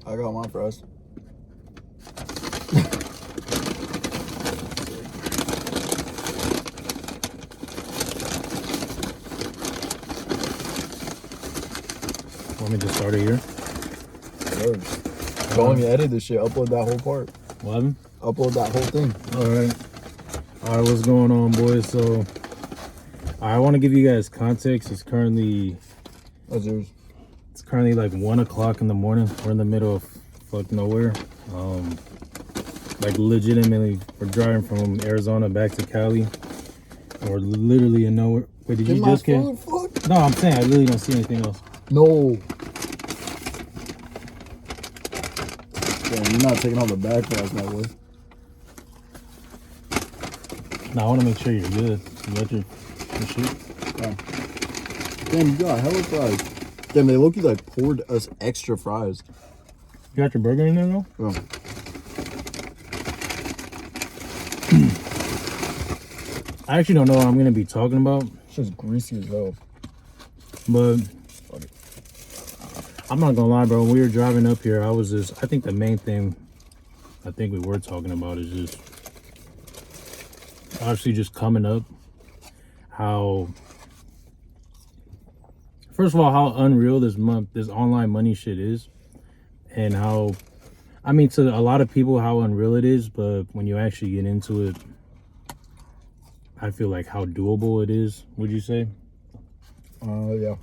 I got my fries. Want me to start it here? Go on, you edit this shit. Upload that whole part. What? Upload that whole thing. All right, what's going on, boys? So I want to give you guys context. It's currently like 1 o'clock in the morning. We're in the middle of fuck nowhere. Like legitimately, we're driving from Arizona back to Cali. We're literally in nowhere. Wait, did you just get? No, I'm saying I literally don't see anything else. No. Damn, you're not taking all the back fries, my boy. No, I want to make sure you're good. You got your shit? Yeah. Damn, you got hella fries. Damn, they look like poured us extra fries. You got your burger in there though? Yeah. I actually don't know what I'm gonna be talking about. It's just greasy as hell. But I'm not gonna lie, bro. When we were driving up here, I think the main thing I think we were talking about is just obviously just coming up. How, first of all, how unreal this online money shit is, and how, I mean, to a lot of people, how unreal it is, but when you actually get into it, I feel like how doable it is, would you say? Yeah.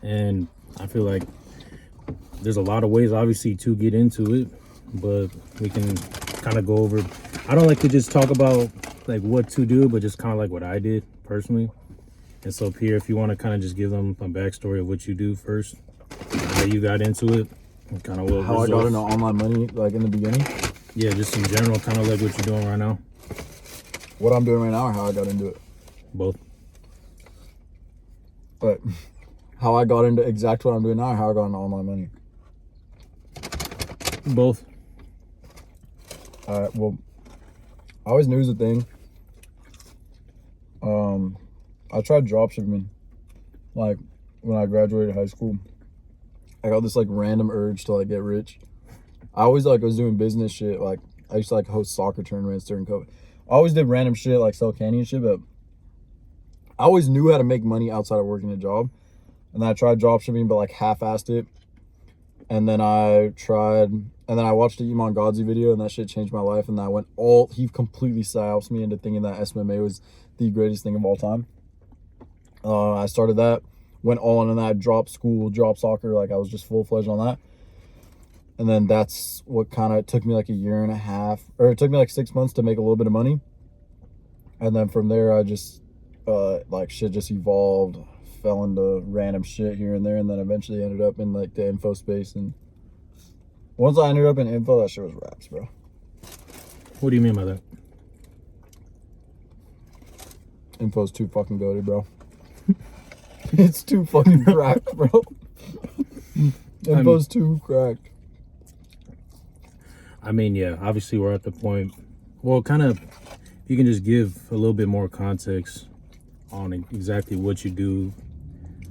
And I feel like there's a lot of ways, obviously, to get into it, but we can kind of go over. I don't like to just talk about like what to do, but just kind of like what I did personally. And so, Pierre, if you want to kind of just give them a backstory of what you do first, how you got into it, and kind of what how I got into online money, like in the beginning. Yeah, just in general, kind of like what you're doing right now. What I'm doing right now, or how I got into it? Both. But how I got into exactly what I'm doing now, or how I got into online money? Both. Well, I always knew it was a thing. I tried dropshipping, like when I graduated high school. I got this like random urge to like get rich. I always like was doing business shit. Like I used to like host soccer tournaments during COVID. I always did random shit like sell candy and shit, but I always knew how to make money outside of working a job. And then I tried dropshipping, but like half-assed it. And then I watched the Iman Godzi video, and that shit changed my life. And he completely psyops me into thinking that SMMA was the greatest thing of all time. I started that, went all in on that, dropped school, dropped soccer. Like I was just full-fledged on that. And then that's what kind of took me like a year and a half, or it took me like 6 months to make a little bit of money. And then from there, I just, like shit just evolved, fell into random shit here and there. And then eventually ended up in like the info space. And once I ended up in info, that shit was raps, bro. What do you mean by that? Info's too fucking goated, bro. It's too fucking cracked, bro. Info's too cracked. I mean, yeah, obviously we're at the point, well, kind of, you can just give a little bit more context on exactly what you do.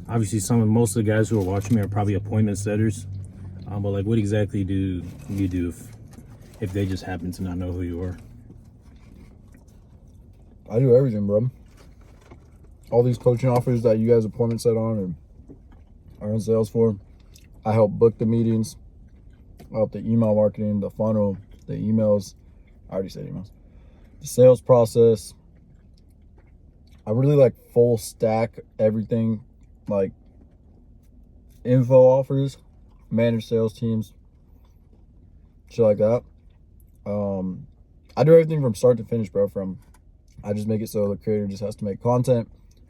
Obviously, most of the guys who are watching me are probably appointment setters, but like, what exactly do you do if they just happen to not know who you are? I do everything, bro. All these coaching offers that you guys appointment set on and are in sales for, I help book the meetings. I help the email marketing, the funnel, the emails. I already said emails. The sales process. I really like full stack everything, like info offers, managed sales teams, shit like that. I do everything from start to finish, bro. I just make it so the creator just has to make content.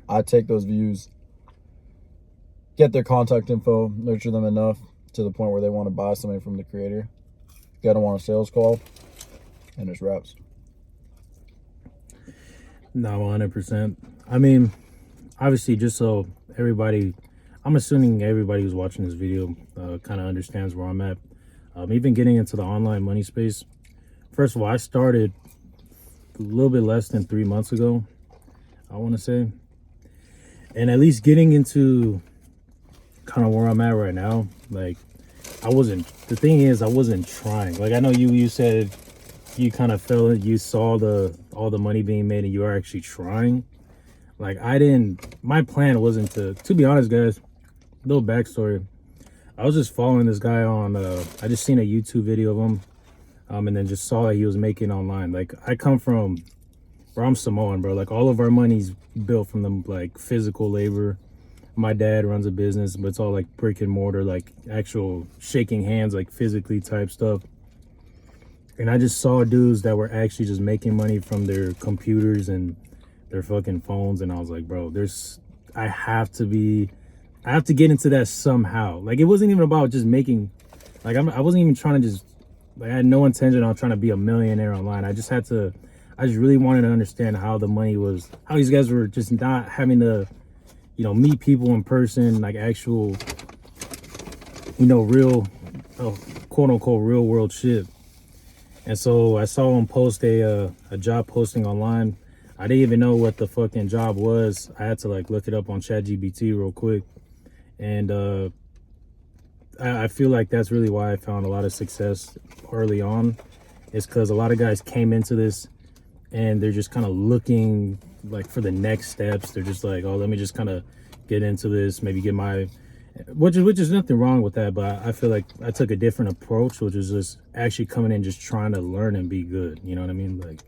I take those views, get their contact info, nurture them enough to the point where they want to buy something from the creator, get them on a sales call, and it's wraps. No, 100%. I mean, obviously, just so everybody, I'm assuming everybody who's watching this video kind of understands where I'm at. Even getting into the online money space. First of all, I started a little bit less than 3 months ago, I want to say. And at least getting into kind of where I'm at right now, like the thing is, I wasn't trying. Like, I know you said you kind of felt, you saw all the money being made and you are actually trying. Like, my plan wasn't to be honest, guys, little backstory. I was just following this guy on, I just seen a YouTube video of him, and then just saw that he was making online. Like, I come from, bro, I'm Samoan, bro. Like, all of our money's built from the, like, physical labor. My dad runs a business, but it's all, like, brick and mortar, like, actual shaking hands, like, physically type stuff. And I just saw dudes that were actually just making money from their computers and their fucking phones. And I was like, bro, I have to get into that somehow. Like, it wasn't even about just making, like, I wasn't even trying to just, like, I had no intention on trying to be a millionaire online. I just really wanted to understand how the money was, how these guys were just not having to, meet people in person, like actual, real, quote unquote, real world shit. And so I saw him post a job posting online. I didn't even know what the fucking job was. I had to, like, look it up on ChatGPT real quick. And I feel like that's really why I found a lot of success early on, is because a lot of guys came into this and they're just kind of looking, like, for the next steps. They're just like, oh, let me just kind of get into this, maybe get my, which is nothing wrong with that, but I feel like I took a different approach, which is just actually coming in, just trying to learn and be good. You know what I mean? Like,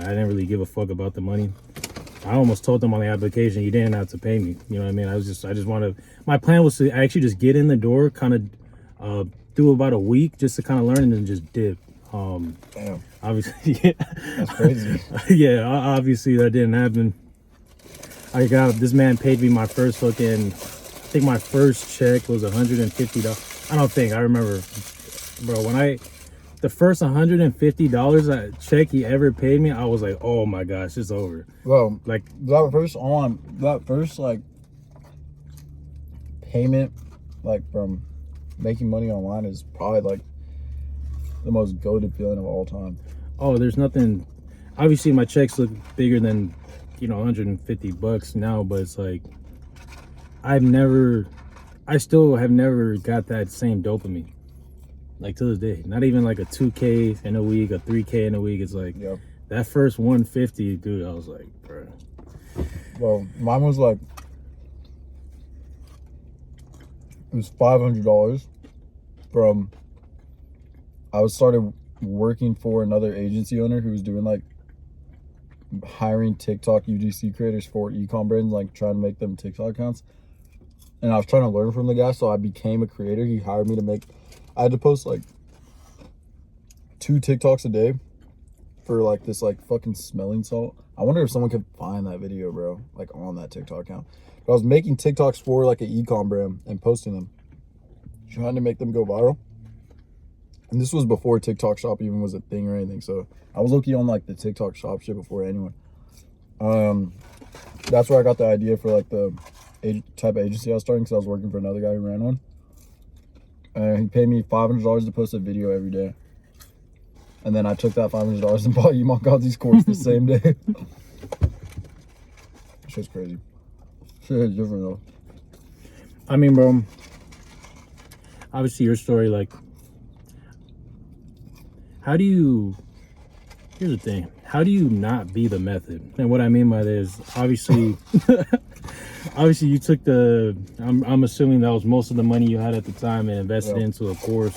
I didn't really give a fuck about the money. I almost told them on the application, you didn't have to pay me. You know what I mean? I just wanted, my plan was to actually just get in the door, kind of do about a week just to kind of learn and then just dip. Damn. Obviously, yeah. That's crazy. Yeah, obviously that didn't happen. This man paid me my first fucking, I think my first check was $150. I remember, bro, the first $150 check he ever paid me, I was like, oh my gosh, it's over. Well, like that first like payment, like, from making money online is probably like the most goated feeling of all time. Oh, there's nothing, obviously my checks look bigger than, $150 now, but it's like, I still have never got that same dopamine. Like, to this day, not even like a 2K in a week, a 3K in a week. It's like, yep. That first 150, dude, I was like, bro. Well, mine was like, it was $500 from, I started working for another agency owner who was doing, like, hiring TikTok UGC creators for e-com brands, like, trying to make them TikTok accounts. And I was trying to learn from the guy, so I became a creator. He hired me to I had to post like 2 TikToks a day for like this like fucking smelling salt. I wonder if someone could find that video, bro, like on that TikTok account. But I was making TikToks for like an e-com brand and posting them, trying to make them go viral. And this was before TikTok Shop even was a thing or anything. So I was low-key on like the TikTok Shop shit before anyone. That's where I got the idea for like the type of agency I was starting, because I was working for another guy who ran one. He paid me $500 to post a video every day. And then I took that $500 and bought McDonald's course the same day. Shit's crazy. Shit is different though. I mean, bro, obviously your story, like, here's the thing. How do you not be the method? And what I mean by that is, obviously, obviously you took I'm assuming that was most of the money you had at the time and invested into a course.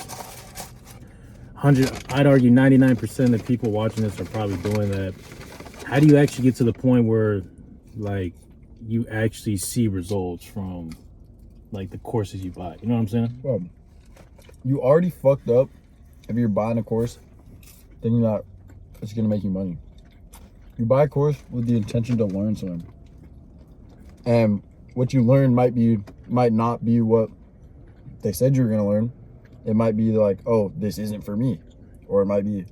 I'd argue 99% of people watching this are probably doing that. How do you actually get to the point where, like, you actually see results from, like, the courses you buy? You know what I'm saying? Well, you already fucked up if you're buying a course thinking that it's gonna make you money. You buy a course with the intention to learn something, and what you learn might not be what they said you were gonna learn. It might be like, oh, this isn't for me, or it might be,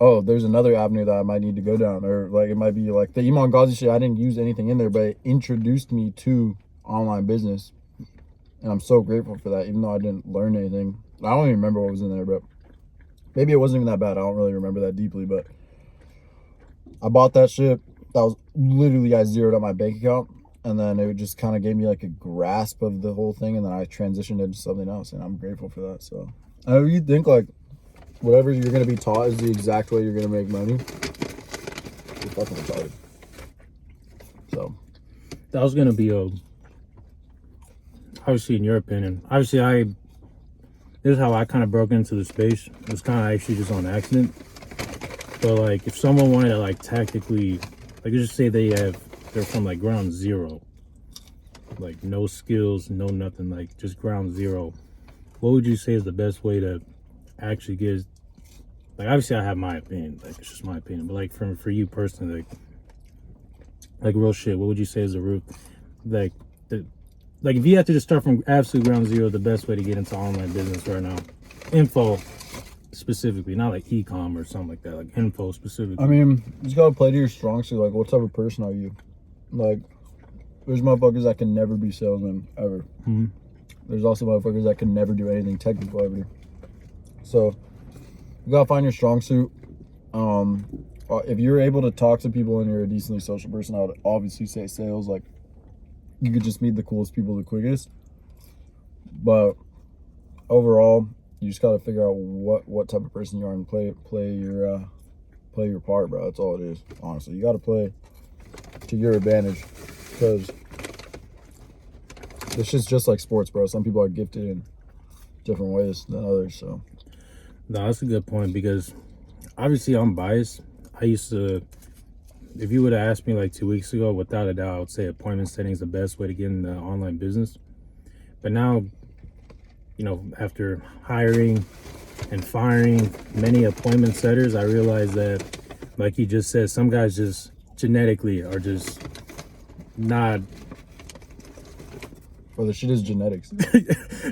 oh, there's another avenue that I might need to go down, or like it might be like the Iman Ghazi shit. I didn't use anything in there, but it introduced me to online business, and I'm so grateful for that. Even though I didn't learn anything, I don't even remember what was in there, but maybe it wasn't even that bad. I don't really remember that deeply, but I bought that shit. That was literally, I zeroed out my bank account. and then it just kind of gave me like a grasp of the whole thing, and then I transitioned into something else, and I'm grateful for that. So you think like whatever you're going to be taught is the exact way you're going to make money, you're fucking retarded. So that was going to be obviously in your opinion, obviously this is how I kind of broke into the space. It was kind of actually just on accident. But like if someone wanted to like tactically, like just say they're from like ground zero, like no skills, no nothing, like just ground zero, what would you say is the best way to actually get, like obviously I have my opinion, like it's just my opinion, but like for you personally, like real shit, what would you say is the root, like like if you have to just start from absolute ground zero, the best way to get into online business right now, info specifically, not like e-com or something like that, like info specifically? I mean, you just gotta play to your strong suit. Like, what type of person are you? Like, there's motherfuckers that can never be salesmen ever. Mm-hmm. There's also motherfuckers that can never do anything technical ever. So you gotta find your strong suit. If you're able to talk to people and you're a decently social person, I would obviously say sales. Like, you could just meet the coolest people the quickest. But overall, you just gotta figure out what type of person you are and play your part, bro. That's all it is. Honestly, you gotta play to your advantage, because this shit's just like sports, bro. Some people are gifted in different ways than others. So no, that's a good point, because obviously I'm biased. I used to, if you would have asked me like 2 weeks ago, without a doubt, I would say appointment setting is the best way to get into online business. But now, you know, after hiring and firing many appointment setters, I realized that, like you just said, some guys just genetically are just not. Well, the shit is genetics.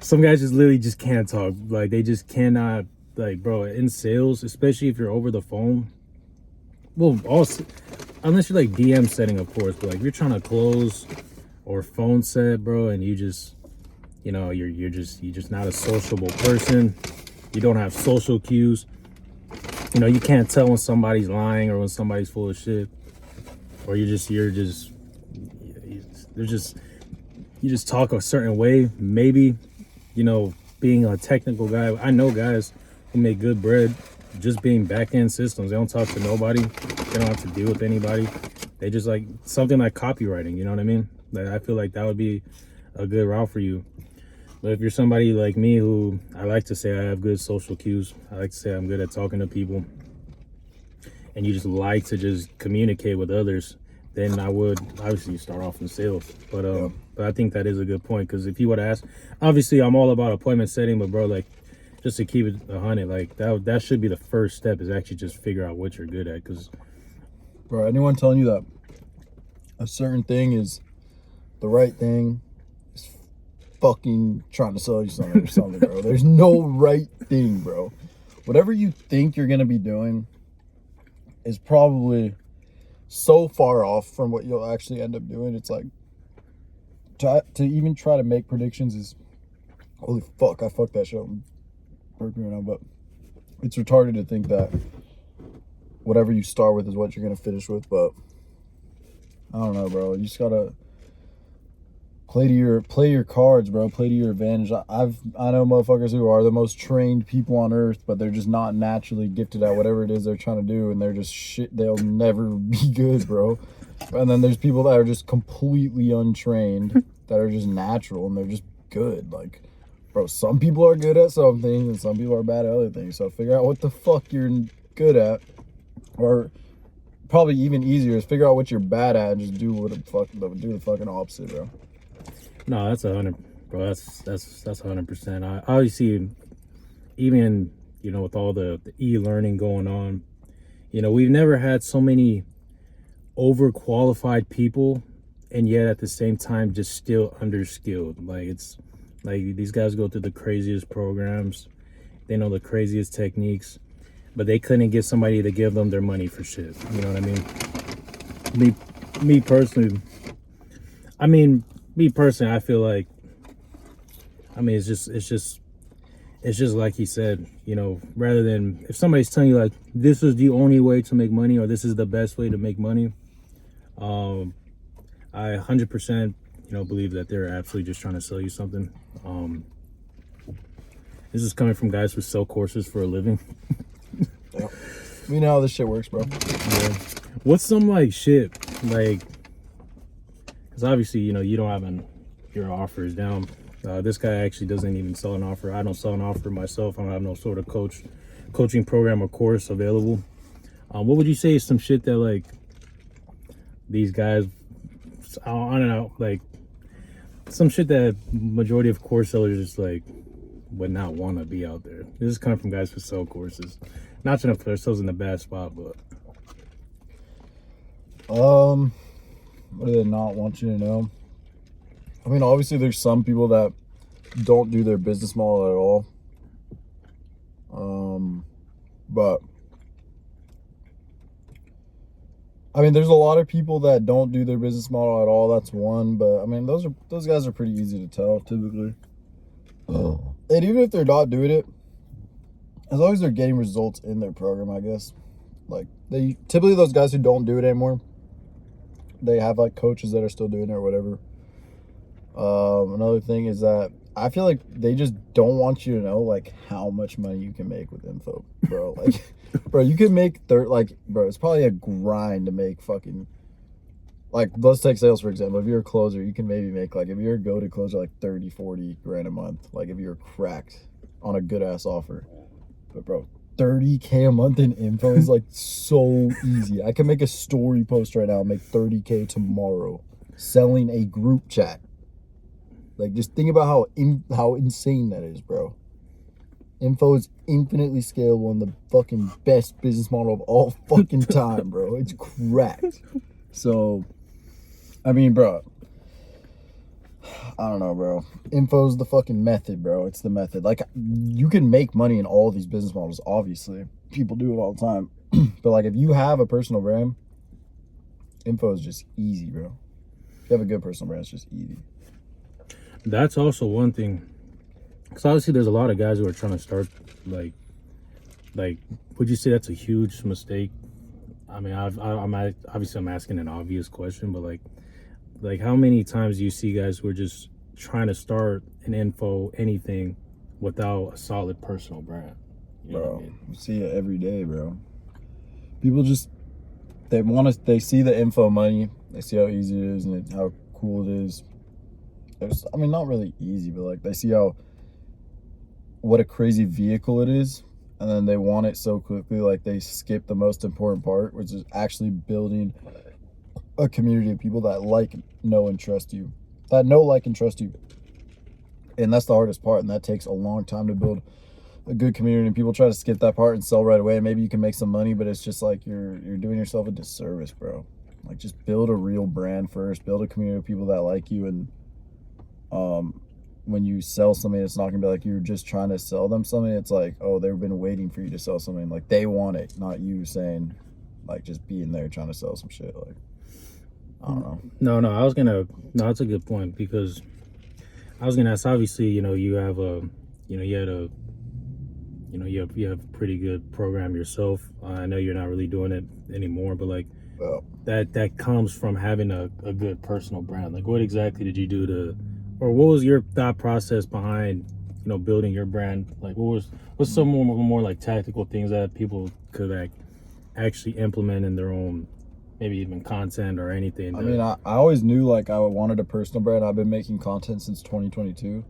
Some guys just literally just can't talk. Like, they just cannot, like, bro, in sales, especially if you're over the phone. Well, also, unless you're like DM setting, of course, but like if you're trying to close or phone set, bro, and you just, you know, you're just not a sociable person. You don't have social cues. You know, you can't tell when somebody's lying or when somebody's full of shit, or you just talk a certain way. Maybe, you know, being a technical guy, I know guys who make good bread just being back-end systems. They don't talk to nobody. They don't have to deal with anybody. They just like something like copywriting, you know what I mean? Like, I feel like that would be a good route for you. But if you're somebody like me, who I like to say I have good social cues, I like to say I'm good at talking to people, and you just like to just communicate with others, then I would obviously start off in sales. But I think that is a good point, because if you would ask, obviously I'm all about appointment setting, but bro, like, just to keep it 100, like that should be the first step, is actually just figure out what you're good at. Because, bro, anyone telling you that a certain thing is the right thing is fucking trying to sell you something or something, bro. There's no right thing, bro. Whatever you think you're gonna be doing is probably so far off from what you'll actually end up doing. It's like to even try to make predictions is, holy fuck, I fucked that shit up. Right now, but it's retarded to think that whatever you start with is what you're gonna finish with. But I don't know, bro. You just gotta play your cards, bro. Play to your advantage. I know motherfuckers who are the most trained people on earth, but they're just not naturally gifted at whatever it is they're trying to do, and they're just shit. They'll never be good, bro. And then there's people that are just completely untrained, that are just natural, and they're just good. Like, bro, some people are good at some things and some people are bad at other things. So figure out what the fuck you're good at, or probably even easier is figure out what you're bad at and just do the fucking opposite, bro. no, that's 100, bro. That's 100%. I obviously, even, you know, with all the e-learning going on, you know, we've never had so many overqualified people, and yet at the same time just still underskilled. Like, it's like these guys go through the craziest programs, they know the craziest techniques, but they couldn't get somebody to give them their money for shit. You know what I mean? Me personally, I feel like, I mean, it's just like he said, you know, rather than if somebody's telling you like this is the only way to make money or this is the best way to make money, I 100% believe that they're absolutely just trying to sell you something. This is coming from guys who sell courses for a living. Yeah. We know how this shit works, bro. Yeah. What's some like shit like? Because obviously you don't have your offers down. This guy actually doesn't even sell an offer. I don't sell an offer myself. I don't have no sort of coaching program or course available. What would you say is some shit that like these guys, I don't know, like some shit that majority of course sellers just like would not want to be out there? This is coming from guys who sell courses. Not trying to put ourselves in a bad spot, but what do they not want you to know? I mean, obviously there's some people that don't do their business model at all. But I mean, there's a lot of people that don't do their business model at all. That's one. But I mean, those guys are pretty easy to tell typically. And even if they're not doing it, as long as they're getting results in their program, I guess. Like they typically, those guys who don't do it anymore, they have like coaches that are still doing it or whatever. Another thing is that I feel like they just don't want you to know like how much money you can make with info, bro. Like, bro, you can make bro, it's probably a grind to make fucking, like, let's take sales for example. If you're a closer, you can maybe make like, if you're a go-to closer, like 30, 40 grand a month. Like if you're cracked on a good ass offer. But bro, 30K a month in info is like so easy. I can make a story post right now and make 30K tomorrow selling a group chat. Like, just think about how insane that is, bro. Info is infinitely scalable and the fucking best business model of all fucking time, bro. It's cracked. So, I mean, bro, I don't know, bro. Info's the fucking method, bro. It's the method. Like, you can make money in all these business models, obviously. People do it all the time. But, like, if you have a personal brand, info is just easy, bro. If you have a good personal brand, it's just easy. that's also one thing. Because obviously there's a lot of guys who are trying to start, like, would you say that's a huge mistake? I mean, I'm asking an obvious question, but like how many times do you see guys who are just trying to start an info anything without a solid personal brand? You know Bro, what I mean? you see it every day, bro. People just, they see the info money, they see how easy it is and how cool it is. I mean, not really easy, but like they see what a crazy vehicle it is, and then they want it so quickly, like they skip the most important part, which is actually building a community of people that like, know, and trust you. And that's the hardest part, and that takes a long time to build a good community. And people try to skip that part and sell right away. Maybe you can make some money, but it's just like you're doing yourself a disservice, bro. Like, just build a real brand first, build a community of people that like you, and when you sell something, it's not gonna be like you're just trying to sell them something. It's like, oh, they've been waiting for you to sell something. Like, they want it, not you saying, like, just being there trying to sell some shit. Like, I don't know. No, that's a good point, because I was gonna ask, obviously, you have you have a pretty good program yourself. I know you're not really doing it anymore, but like, Well, that comes from having a good personal brand. Like, what exactly did you do or what was your thought process behind, building your brand? Like, what's some more like tactical things that people could like actually implement in their own, maybe even content or anything? I mean, I always knew like I wanted a personal brand. I've been making content since 2022.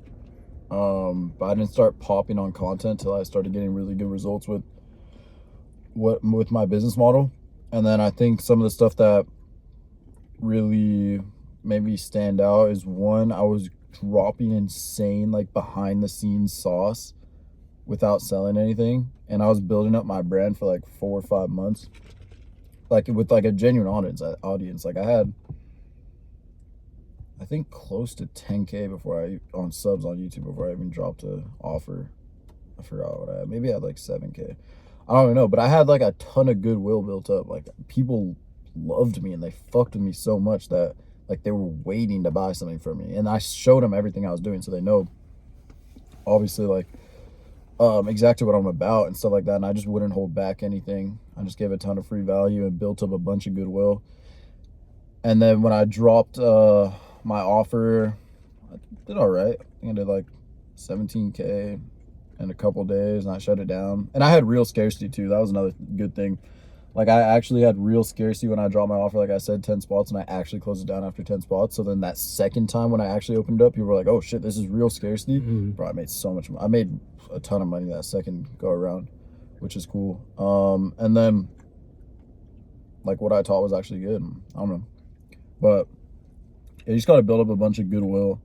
But I didn't start popping on content till I started getting really good results with my business model. And then I think some of the stuff that really made me stand out is, one, I was dropping insane like behind the scenes sauce without selling anything, and I was building up my brand for like 4 or 5 months, like with like a genuine audience. Like, I had, I think, close to 10K on subs on YouTube before I even dropped a offer. I forgot what I had. Maybe I had like 7K. I don't even know, but I had like a ton of goodwill built up. Like, people loved me and they fucked with me so much that like they were waiting to buy something from me, and I showed them everything I was doing, so they know, obviously, like exactly what I'm about and stuff like that. And I just wouldn't hold back anything. I just gave a ton of free value and built up a bunch of goodwill. And then when I dropped my offer, I did all right. I think I did like 17K in a couple days, and I shut it down. And I had real scarcity too. That was another good thing. Like, I actually had real scarcity when I dropped my offer. Like I said, 10 spots, and I actually closed it down after 10 spots. So then that second time when I actually opened it up, people were like, oh shit, this is real scarcity. Bro, I made so much money. I made a ton of money that second go around, which is cool. And then like what I taught was actually good. I don't know. But you just got to build up a bunch of goodwill.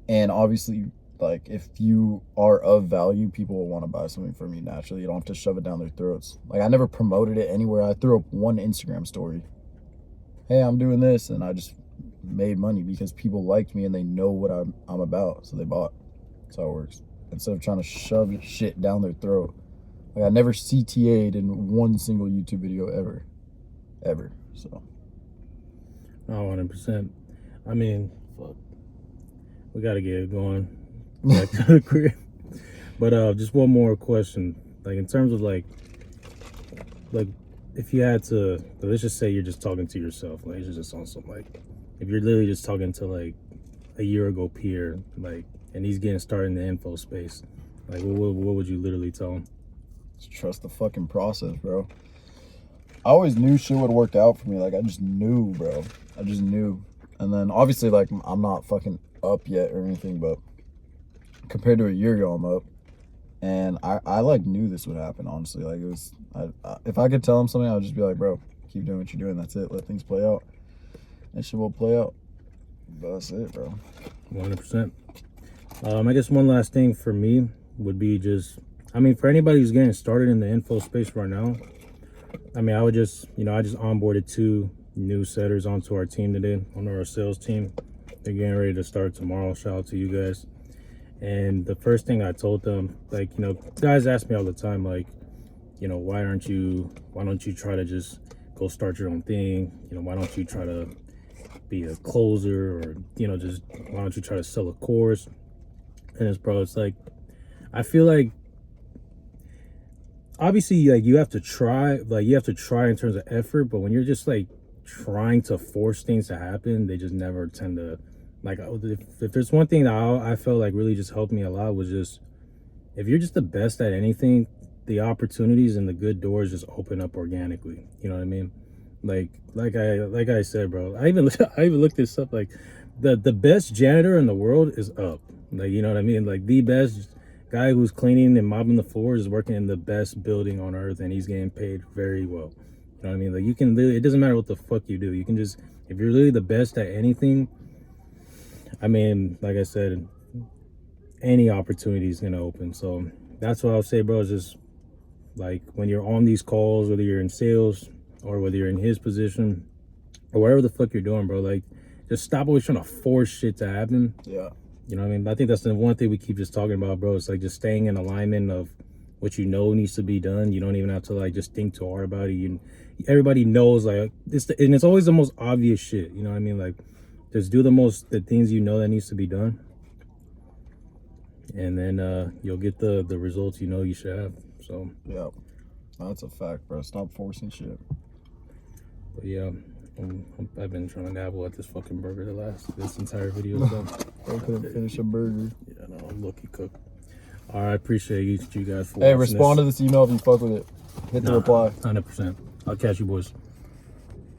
And obviously, like, if you are of value, people will want to buy something from you naturally. You don't have to shove it down their throats. Like, I never promoted it anywhere. I threw up one Instagram story. Hey, I'm doing this. And I just made money because people liked me and they know what I'm about. So they bought. That's how it works. Instead of trying to shove shit down their throat. Like, I never CTA'd in one single YouTube video ever. Ever. So. Oh, 100%. I mean, fuck. We got to get it going. Back to the crib. But just one more question. Like, in terms of like if you had to, let's just say you're just talking to yourself. Like, it's just on some, like, if you're literally just talking to like a year ago Pierre, like, and he's getting started in the info space, like, what would you literally tell him? Just trust the fucking process, bro. I always knew shit would work out for me. Like, I just knew, bro. I just knew. And then obviously, like, I'm not fucking up yet or anything, but compared to a year ago, I'm up. And I like knew this would happen, honestly. Like, it was, if I could tell him something, I would just be like, bro, keep doing what you're doing. That's it. Let things play out. And shit will play out. But that's it, bro. 100%. I guess one last thing for me would be just, I mean, for anybody who's getting started in the info space right now, I mean, I would just, I just onboarded 2 new setters onto our team today, on our sales team. They're getting ready to start tomorrow. Shout out to you guys. And the first thing I told them, like, guys ask me all the time, like, why don't you try to just go start your own thing? Why don't you try to be a closer, or, just why don't you try to sell a course? And it's like, I feel like, obviously, like, you have to try in terms of effort, but when you're just like trying to force things to happen, they just never tend to, like, if there's one thing that I felt like really just helped me a lot, was just, if you're just the best at anything, the opportunities and the good doors just open up organically. You know what I mean? Like I said, bro, I even looked this up. Like, the best janitor in the world is up. Like, you know what I mean? Like, the best guy who's cleaning and mopping the floors is working in the best building on earth, and he's getting paid very well. You know what I mean? Like, you can literally, it doesn't matter what the fuck you do. You can just, if you're really the best at anything, I mean, like I said, any opportunity is going to open. So that's what I'll say, bro, is just, like, when you're on these calls, whether you're in sales or whether you're in his position or whatever the fuck you're doing, bro, like, just stop always trying to force shit to happen. Yeah. You know what I mean? I think that's the one thing we keep just talking about, bro. It's like just staying in alignment of what needs to be done. You don't even have to, like, just think too hard about it. Everybody knows, like, and it's always the most obvious shit. You know what I mean? Like, just do the things you know that needs to be done, and then you'll get the results you should have. So yeah, that's a fact, bro. Stop forcing shit. But yeah, I've been trying to dabble at this fucking burger this entire video. So I couldn't finish a burger. Yeah, no, I'm lucky cook. All right, appreciate you guys for Hey, respond to this email if you fuck with it. Hit the reply. 100%. I'll catch you boys.